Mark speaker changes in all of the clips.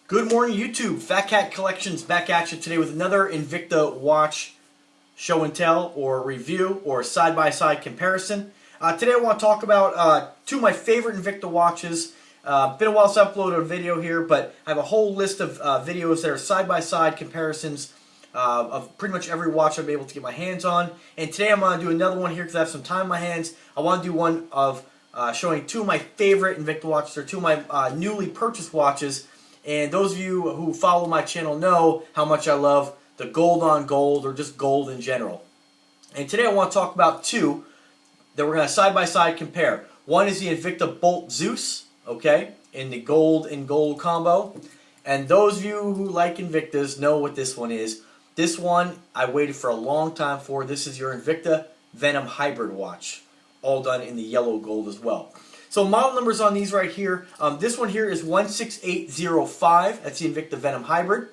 Speaker 1: Good morning, YouTube. Fat Cat Collections back at you today with another Invicta watch show and tell or review or side-by-side comparison. Today I want to talk about two of my favorite Invicta watches. Been a while since I uploaded a video here, but I have a whole list of videos that are side-by-side comparisons of pretty much every watch I've been able to get my hands on. And today I'm going to do another one here because I have some time in my hands. I want to do one of showing two of my favorite Invicta watches. They're two of my newly purchased watches. And those of you who follow my channel know how much I love the gold on gold or just gold in general. And today I want to talk about two that we're going to side-by-side compare. One is the Invicta Bolt Zeus, okay, in the gold and gold combo. And those of you who like Invictas know what this one is. This one I waited for a long time for. This is your Invicta Venom hybrid watch, all done in the yellow gold as well. So model numbers on these right here. This one here is 16805. That's the Invicta Venom Hybrid.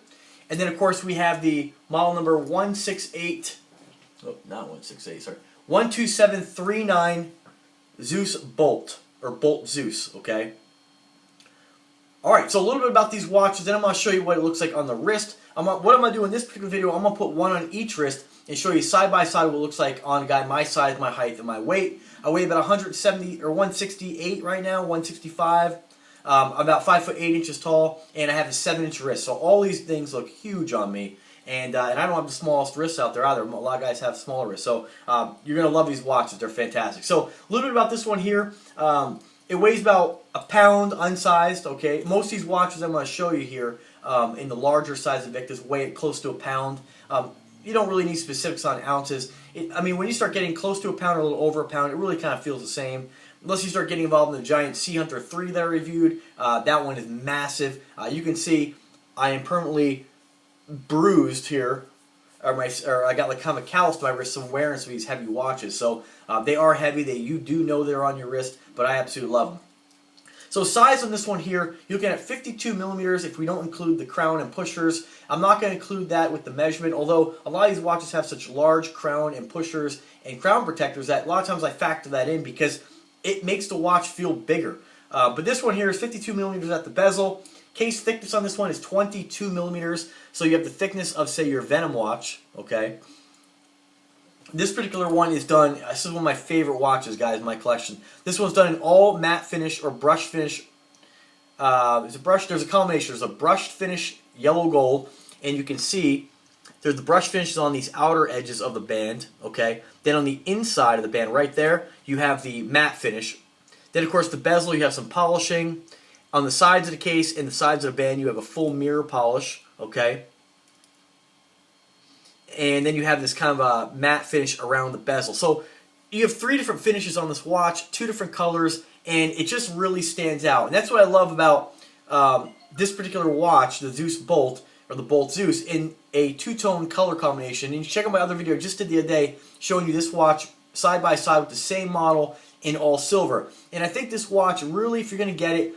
Speaker 1: And then of course we have the model number 12739 Zeus Bolt, or Bolt Zeus, okay? Alright, so a little bit about these watches, then I'm going to show you what it looks like on the wrist. What I'm going to do in this particular video, I'm going to put one on each wrist and show you side by side what it looks like on a guy my size, my height, and my weight. I weigh about 170 or 168 right now, 165. I'm about 5'8" tall, and I have a 7-inch wrist. So all these things look huge on me, and I don't have the smallest wrists out there either. A lot of guys have smaller wrists. So you're gonna love these watches. They're fantastic. So a little bit about this one here. It weighs about a pound, unsized. Okay, most of these watches I'm going to show you here in the larger size Invictas weigh it close to a pound. You don't really need specifics on ounces. I mean, when you start getting close to a pound or a little over a pound, it really kind of feels the same. Unless you start getting involved in the giant Sea Hunter 3 that I reviewed. That one is massive. You can see I am permanently bruised here. Or I got like kind of a callus to my wrist from wearing some of these heavy watches. So they are heavy. You do know they're on your wrist, but I absolutely love them. So size on this one here, you're looking at 52 millimeters if we don't include the crown and pushers. I'm not going to include that with the measurement, although a lot of these watches have such large crown and pushers and crown protectors that a lot of times I factor that in because it makes the watch feel bigger. But this one here is 52 millimeters at the bezel. Case thickness on this one is 22 millimeters, so you have the thickness of, say, your Venom watch, okay? This particular one is done, this is one of my favorite watches, guys, in my collection. This one's done in all matte finish or brush finish. There's a combination. There's a brushed finish yellow gold, and you can see there's the brush finishes on these outer edges of the band, okay? Then on the inside of the band right there, you have the matte finish. Then, of course, the bezel, you have some polishing. On the sides of the case and the sides of the band, you have a full mirror polish, okay? And then you have this kind of a matte finish around the bezel. So you have 3 different finishes on this watch, 2 different colors, and it just really stands out. And that's what I love about this particular watch, the Zeus Bolt, or the Bolt Zeus, in a 2-tone color combination. And you check out my other video I just did the other day showing you this watch side by side with the same model in all silver. And I think this watch really, if you're going to get it,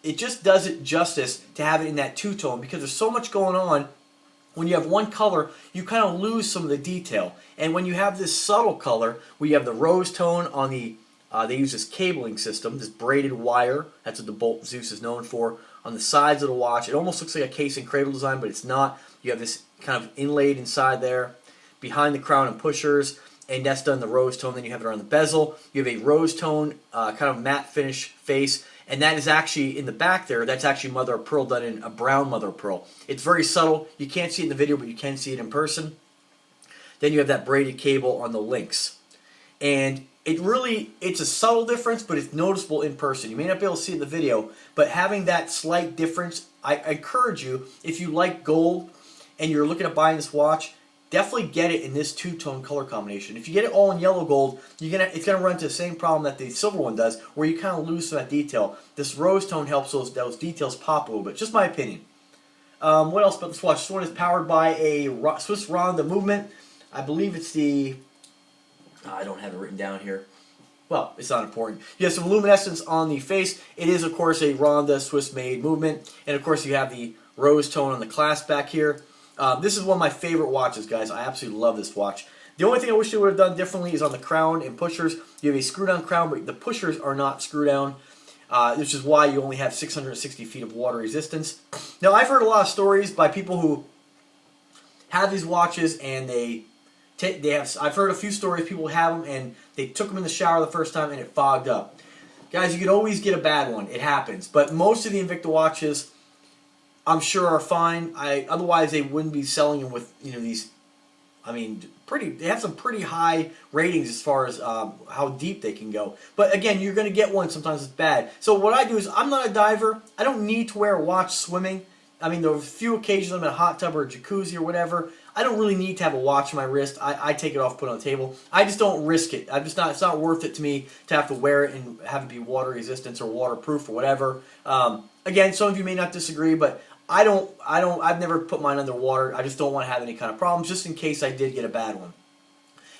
Speaker 1: it just does it justice to have it in that 2-tone because there's so much going on. When you have one color, you kind of lose some of the detail. And when you have this subtle color, where you have the rose tone on the, they use this cabling system, this braided wire. That's what the Bolt Zeus is known for. On the sides of the watch, it almost looks like a case and cradle design, but it's not. You have this kind of inlaid inside there, behind the crown and pushers, and that's done the rose tone. Then you have it around the bezel. You have a rose tone, kind of matte finish face. And that is actually, in the back there, that's actually mother of pearl done in a brown mother of pearl. It's very subtle. You can't see it in the video, but you can see it in person. Then you have that braided cable on the links. And it's a subtle difference, but it's noticeable in person. You may not be able to see it in the video, but having that slight difference, I encourage you, if you like gold and you're looking at buying this watch, definitely get it in this 2-tone color combination. If you get it all in yellow gold, it's going to run into the same problem that the silver one does, where you kind of lose some of that detail. This rose tone helps those details pop a little bit. Just my opinion. What else about this watch? This one is powered by a Swiss Ronda movement. I believe it's the... I don't have it written down here. Well, it's not important. You have some luminescence on the face. It is, of course, a Ronda Swiss-made movement. And, of course, you have the rose tone on the clasp back here. This is one of my favorite watches, guys. I absolutely love this watch. The only thing I wish they would have done differently is on the crown and pushers. You have a screw-down crown, but the pushers are not screw-down. which is why you only have 660 feet of water resistance. Now, I've heard a lot of stories by people who have these watches and I've heard a few stories, people have them and they took them in the shower the first time and it fogged up. Guys, you can always get a bad one. It happens. But most of the Invicta watches, I'm sure, are fine. Otherwise, they wouldn't be selling them with, you know, these, I mean, they have some pretty high ratings as far as how deep they can go. But again, you're going to get one sometimes it's bad. So what I do is, I'm not a diver. I don't need to wear a watch swimming. I mean, there are a few occasions I'm in a hot tub or a jacuzzi or whatever. I don't really need to have a watch on my wrist. I take it off, put it on the table. I just don't risk it. It's not worth it to me to have to wear it and have it be water resistant or waterproof or whatever. Again, some of you may not disagree, but I've never put mine underwater. I just don't want to have any kind of problems, just in case I did get a bad one.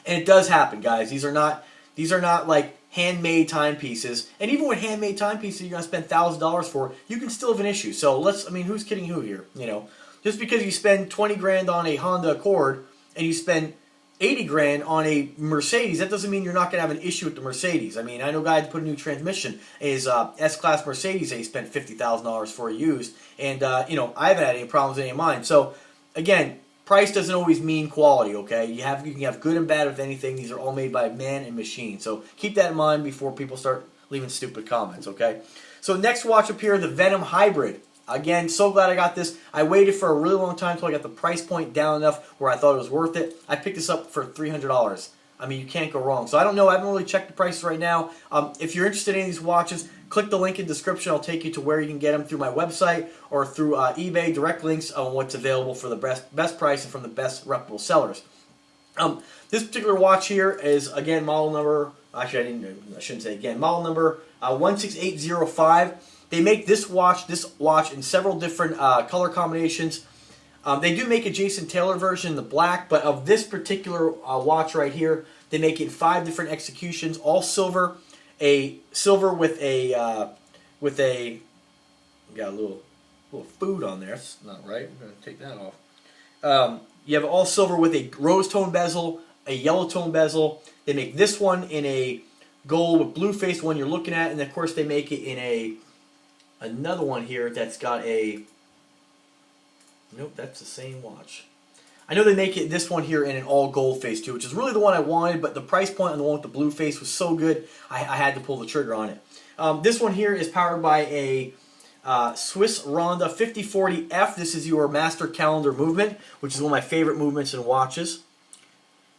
Speaker 1: And it does happen, guys. These are not like handmade timepieces. And even with handmade timepieces you're going to spend $1,000 for, you can still have an issue. So I mean, who's kidding who here? You know, just because you spend 20 grand on a Honda Accord and you spend 80 grand on a Mercedes, that doesn't mean you're not going to have an issue with the Mercedes. I mean, I know guys put a new transmission in his S-Class Mercedes that he spent $50,000 for used, and you know, I haven't had any problems with any of mine. So again, price doesn't always mean quality, okay? You can have good and bad with anything. These are all made by man and machine. So keep that in mind before people start leaving stupid comments, okay? So next watch up here, the Venom Hybrid. Again, so glad I got this. I waited for a really long time until I got the price point down enough where I thought it was worth it. I picked this up for $300. I mean, you can't go wrong. So I don't know. I haven't really checked the prices right now. If you're interested in any of these watches, click the link in the description. I'll take you to where you can get them through my website or through eBay. Direct links on what's available for the best price and from the best reputable sellers. This particular watch here is, again, model number, actually I shouldn't say again, model number 16805. They make this watch in several different color combinations. They do make a Jason Taylor version in the black, but of this particular watch right here, they make it in 5 different executions, all silver. A silver with a got a little food on there. That's not right. I'm going to take that off. You have all silver with a rose tone bezel, a yellow tone bezel. They make this one in a gold with blue face, one you're looking at, and of course they make it in another one here that's got a, nope, that's the same watch. I know they make this one here in an all gold face too, which is really the one I wanted, but the price point on the one with the blue face was so good, I had to pull the trigger on it. This one here is powered by a Swiss Ronda 5040F. This is your master calendar movement, which is one of my favorite movements in watches.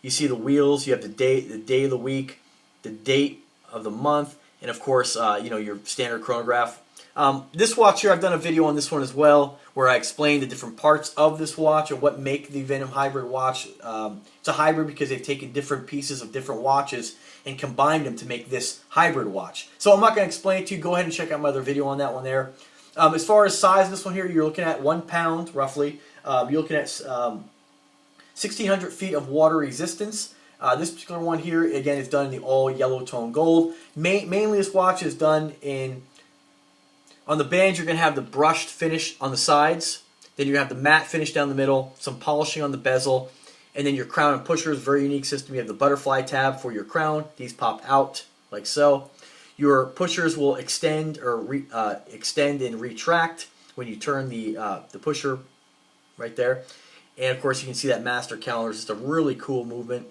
Speaker 1: You see the wheels, you have the day of the week, the date of the month, and of course, you know, your standard chronograph. This watch here, I've done a video on this one as well, where I explain the different parts of this watch and what make the Venom Hybrid watch. It's a hybrid because they've taken different pieces of different watches and combined them to make this hybrid watch. So I'm not going to explain it to you. Go ahead and check out my other video on that one there. As far as size, this one here, you're looking at 1 pound, roughly. You're looking at 1,600 feet of water resistance. This particular one here, again, is done in the all yellow tone gold. Mainly this watch is done in, on the band you're going to have the brushed finish on the sides. Then you're going to have the matte finish down the middle, some polishing on the bezel, and then your crown and pushers, very unique system. You have the butterfly tab for your crown. These pop out like so. Your pushers will extend or extend and retract when you turn the pusher right there. And of course you can see that master calendar is just a really cool movement.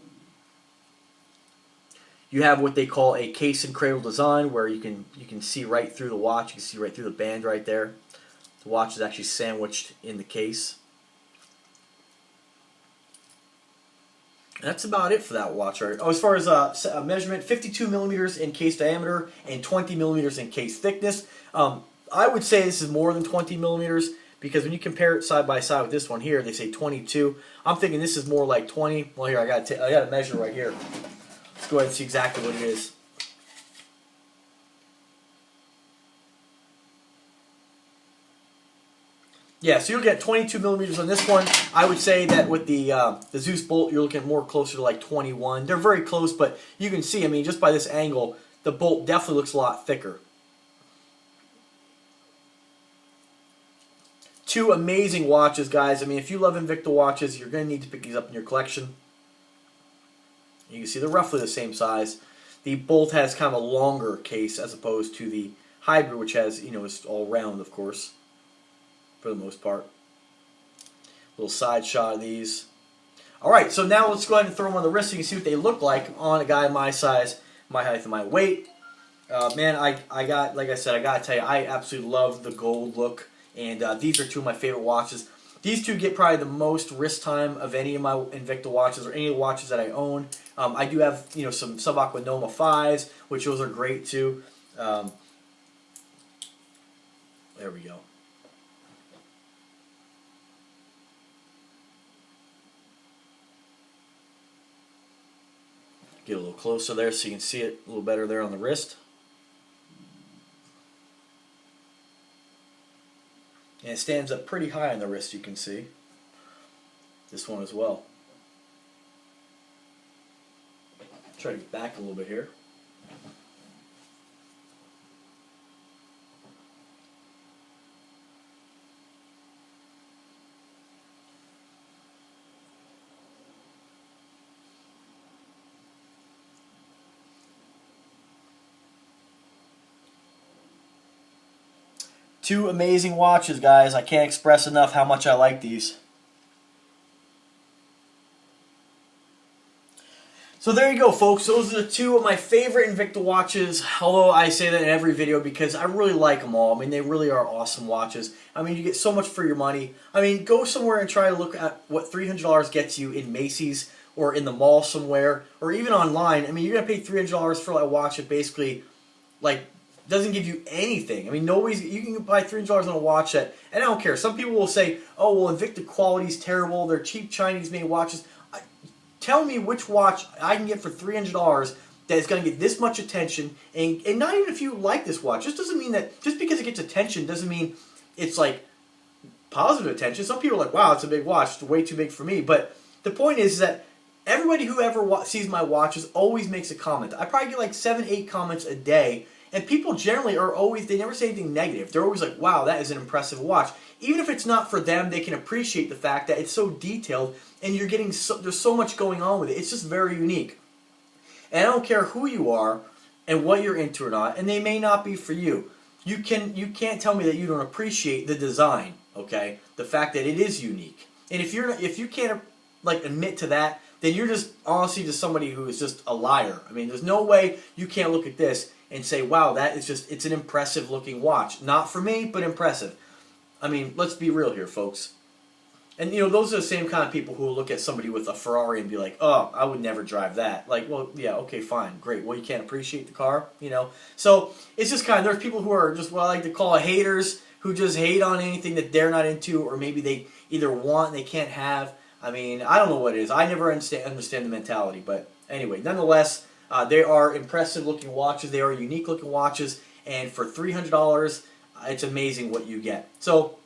Speaker 1: You have what they call a case and cradle design, where you can see right through the watch. You can see right through the band right there. The watch is actually sandwiched in the case. And that's about it for that watch. Right? Oh, as far as measurement, 52 millimeters in case diameter and 20 millimeters in case thickness. I would say this is more than 20 millimeters, because when you compare it side by side with this one here, they say 22. I'm thinking this is more like 20. Well, here I got to measure right here. Let's go ahead and see exactly what it is. Yeah, so you'll get 22 millimeters on this one. I would say that with the Zeus bolt, you're looking more closer to like 21. They're very close, but you can see, I mean, just by this angle, the bolt definitely looks a lot thicker. Two amazing watches, guys. I mean, if you love Invicta watches, you're going to need to pick these up in your collection. You can see they're roughly the same size. The bolt has kind of a longer case as opposed to the Hybrid, which has, you know, is all round, of course, for the most part. Little side shot of these. Alright, so now let's go ahead and throw them on the wrist so you can see what they look like on a guy my size, my height, and my weight. Man, I got, like I said, I gotta tell you, I absolutely love the gold look, and these are two of my favorite watches. These two get probably the most wrist time of any of my Invicta watches, or any of the watches that I own. I do have, you know, some Sub-Aqua Noma 5s, which those are great too. There we go. Get a little closer there so you can see it a little better there on the wrist. And it stands up pretty high on the wrist, you can see. This one as well. Try to get back a little bit here. Two amazing watches, guys. I can't express enough how much I like these. So there you go, folks. Those are the two of my favorite Invicta watches, although I say that in every video because I really like them all. I mean, they really are awesome watches. I mean, you get so much for your money. I mean, go somewhere and try to look at what $300 gets you in Macy's or in the mall somewhere, or even online. I mean, you're going to pay $300 for a watch that basically, like, doesn't give you anything. I mean, you can buy $300 on a watch that, and I don't care. Some people will say, oh, well, Invicta quality's terrible. They're cheap Chinese-made watches. Tell me which watch I can get for $300 that is going to get this much attention, and not even if you like this watch. Just doesn't mean that, just because it gets attention doesn't mean it's like positive attention. Some people are like, wow, it's a big watch. It's way too big for me. But the point is that everybody who ever sees my watches always makes a comment. I probably get like 7, 8 comments a day. And people generally are always, they never say anything negative. They're always like, wow, that is an impressive watch. Even if it's not for them, they can appreciate the fact that it's so detailed and you're getting, there's so much going on with it. It's just very unique. And I don't care who you are and what you're into or not, and they may not be for you. You can't tell me that you don't appreciate the design, okay? The fact that it is unique. And if you can't like admit to that, then you're just honestly just somebody who is just a liar. I mean, there's no way you can't look at this and say, wow, that is just, it's an impressive looking watch. Not for me, but impressive. I mean, let's be real here, folks. And, you know, those are the same kind of people who will look at somebody with a Ferrari and be like, oh, I would never drive that. Like, well, yeah, okay, fine, great. Well, you can't appreciate the car, you know? So, it's just kind of, there's people who are just what I like to call haters, who just hate on anything that they're not into, or maybe they either want and they can't have. I mean, I don't know what it is. I never understand the mentality. But anyway, nonetheless, they are impressive looking watches. They are unique looking watches. And for $300, it's amazing what you get. So,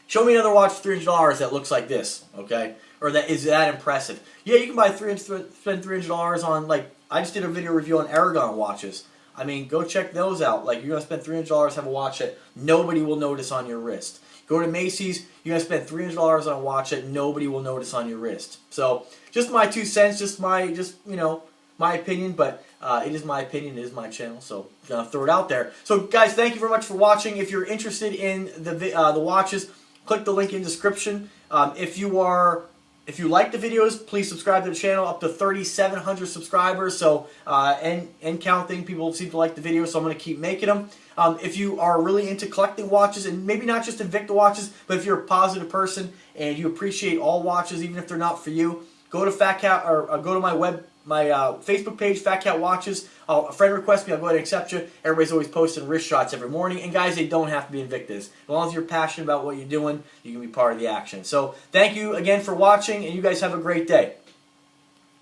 Speaker 1: show me another watch for $300 that looks like this, okay? Or that is that impressive. Yeah, you can spend $300 on, like, I just did a video review on Aragon watches. I mean, go check those out. Like, you're going to spend $300 have a watch that nobody will notice on your wrist. Go to Macy's, you're going to spend $300 on a watch that nobody will notice on your wrist. So, just my 2 cents, just you know, my opinion, but it is my opinion, it is my channel, so I'm going to throw it out there. So, guys, thank you very much for watching. If you're interested in the watches, click the link in the description. If you like the videos, please subscribe to the channel. Up to 3,700 subscribers. So and counting. People seem to like the videos, so I'm going to keep making them. If you are really into collecting watches, and maybe not just Invicta watches, but if you're a positive person and you appreciate all watches, even if they're not for you, go to Fat Cat or go to my Facebook page, Fat Cat Watches. A friend requests me, I'll go ahead and accept you. Everybody's always posting wrist shots every morning. And guys, they don't have to be Invictas. As long as you're passionate about what you're doing, you can be part of the action. So thank you again for watching, and you guys have a great day.